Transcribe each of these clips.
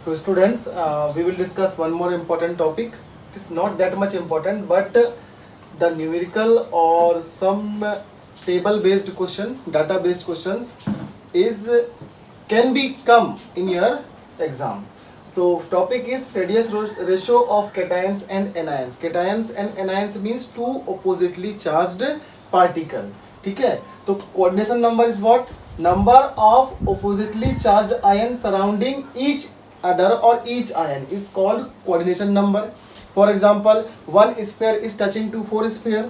So students, we will discuss one more important topic. It is not that much important, but the numerical or some table based question, data based questions is can be come in your exam. So topic is radius ratio of cations and anions. Cations and anions means two oppositely charged particle. ठीक है, तो coordination number is what? Number of oppositely charged ions surrounding each other or each ion is called coordination number. For example, one sphere is touching to 4 sphere,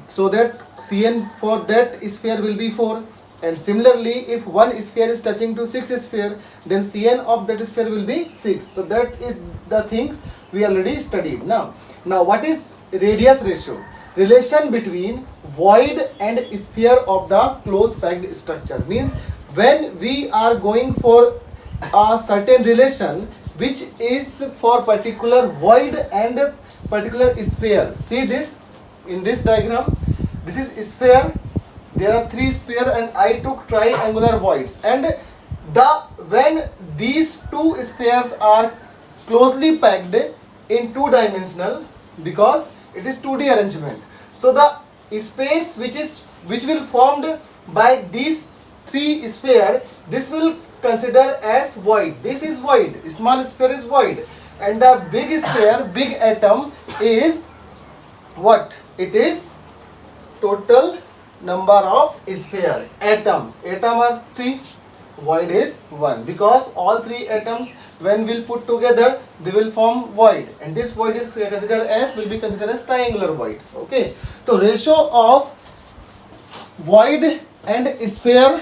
so that Cn for that sphere will be 4. And similarly, if one sphere is touching to 6 sphere, then Cn of that sphere will be 6. So that is the thing we already studied. Now what is radius ratio? Relation between void and sphere of the close packed structure. Means when we are going for a certain relation which is for particular void and particular sphere. See this in this diagram. This is sphere. There are 3 sphere and I took triangular voids, and when these two spheres are closely packed in 2-dimensional, because it is 2D arrangement, so the space which will formed by these 3 sphere, this will consider as void. This is void, small sphere is void, and the big sphere, big atom is what? It is total number of sphere. Atom are 3, void is 1, because all 3 atoms when we'll put together they will form void, and this void is will be considered as triangular void. Okay, so ratio of void and sphere,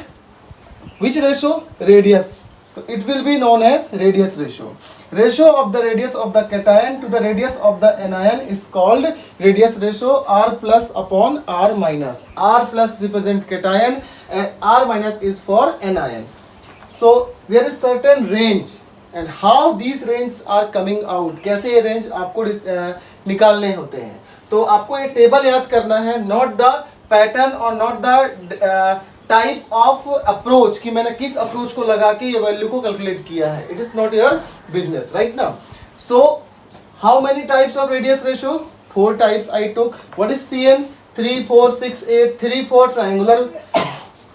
which ratio? Radius. So it will be known as radius ratio. Ratio of the radius of the cation to the radius of the anion is called radius ratio, R plus upon R minus. R plus represent cation and R minus is for anion. So there is certain range, and how these ranges are coming out, कैसे ये range आपको निकालने होते हैं. तो आपको ये table याद करना है, not the pattern or not the type of approach कि मैंने किस अप्रोच को लगा के ये वैल्यू को कैलकुलेट किया है. It is not your business right now. So how many types of radius ratio? 4 types I took. What is Cn? 3 4 6 8. 3 for triangular,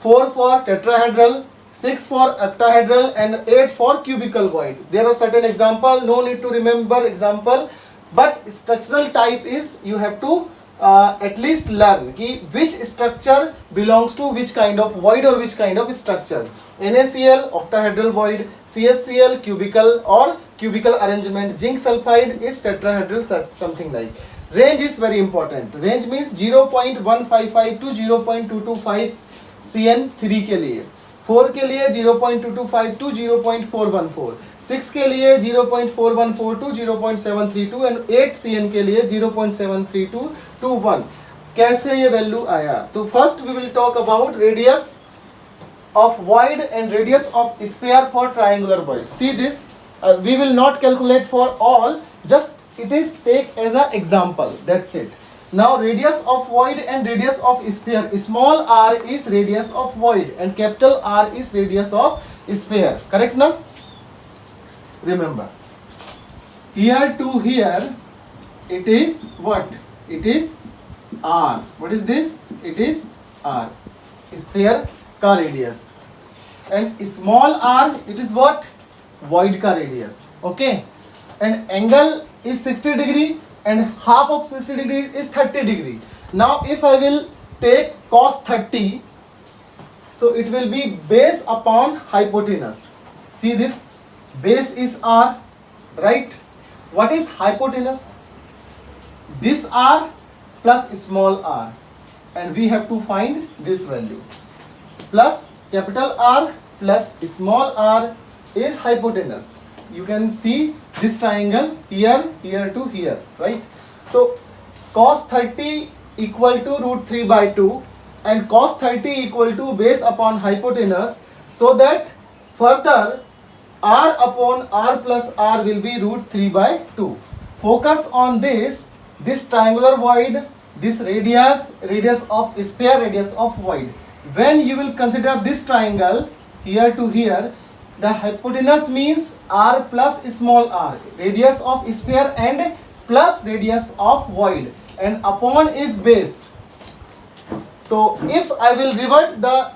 4 for tetrahedral, 6 for octahedral and 8 for cubical void. There are certain example, no need to remember example, but structural type is you have to at least learn कि which structure belongs to which kind of void or which kind of structure. NaCl octahedral void, CaCl cubical or cubical arrangement, zinc sulfide is tetrahedral, something like. Range is very important. Range means 0.155 to 0.225 Cn3 के लिए, 4 के लिए 0.225 to 0.414, 6 के लिए 0.414 to 0.732 and 8 Cn के लिए 0.732 to 1. कैसे ये वैल्यू आया? तो first we will talk about radius of void and radius of sphere for triangular void. See this, we will not calculate for all, just it is take as a example, that's it. Now radius of void and radius of sphere, small r is radius of void and capital R is radius of sphere, correct now? Remember, here to here it is what? It is R. What is this? It is R, sphere का radius, and small r it is what? Void का radius. Okay, and angle is 60 degree and half of 60 degree is 30 degree. Now if I will take cos 30, so it will be base upon hypotenuse. See this, base is R, right? What is hypotenuse? This R plus small r, and we have to find this value. Plus capital R plus small r is hypotenuse. You can see this triangle here, here to here, right? So cos 30 equal to root 3 by 2 and cos 30 equal to base upon hypotenuse, so that further r upon r plus r will be root 3 by 2. Focus on this triangular void, this radius of sphere, radius of void. When you will consider this triangle here to here, The hypotenuse means r plus small r, radius of sphere and plus radius of void, and upon is base. So if I will revert the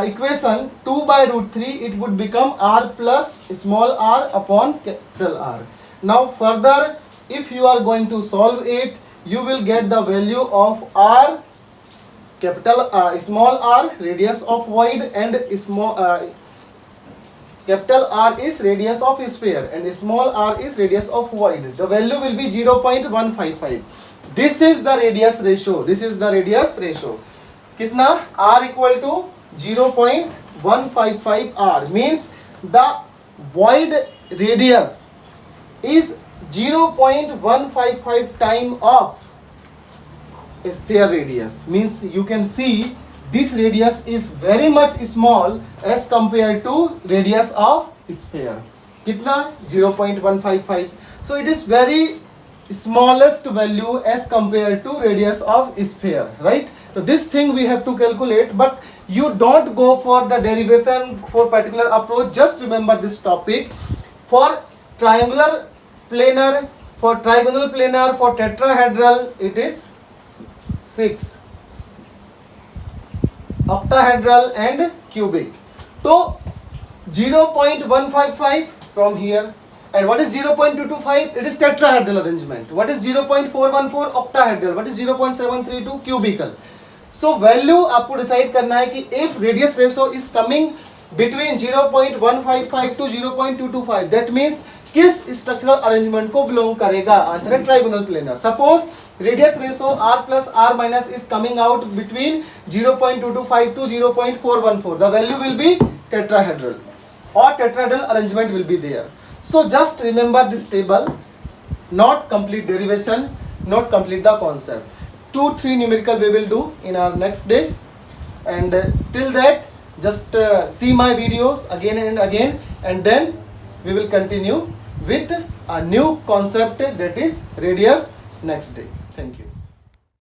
equation 2 by root 3, it would become r plus small r upon capital R. Now further, if you are going to solve it, you will get the value of r small r, radius of void, and capital R is radius of sphere and small r is radius of void. The value will be 0.155. This is the radius ratio. This is the radius ratio. कितना? R equal to 0.155 R means the void radius is 0.155 time of sphere radius. Means you can see this radius is very much small as compared to radius of sphere. कितना? 0.155. So it is very smallest value as compared to radius of sphere, right? So this thing we have to calculate, but you don't go for the derivation for particular approach. Just remember this topic. For triangular planar, for trigonal planar, for tetrahedral it is 6, octahedral and cubic. So 0.155 from here. And what is 0.225? It is tetrahedral arrangement. What is 0.414? Octahedral. What is 0.732? Cubical. So value आपको decide करना है कि if radius ratio is coming between 0.155 to 0.225, that means किस structural arrangement को belong करेगा? Answer है trigonal planar. Suppose radius ratio r plus r minus is coming out between 0.225 to 0.414. The value will be tetrahedral, or tetrahedral arrangement will be there. So just remember this table, not complete derivation, not complete the concept. 2-3 numerical we will do in our next day, and till that just see my videos again and again, and then we will continue with a new concept, that is radius, next day. Thank you.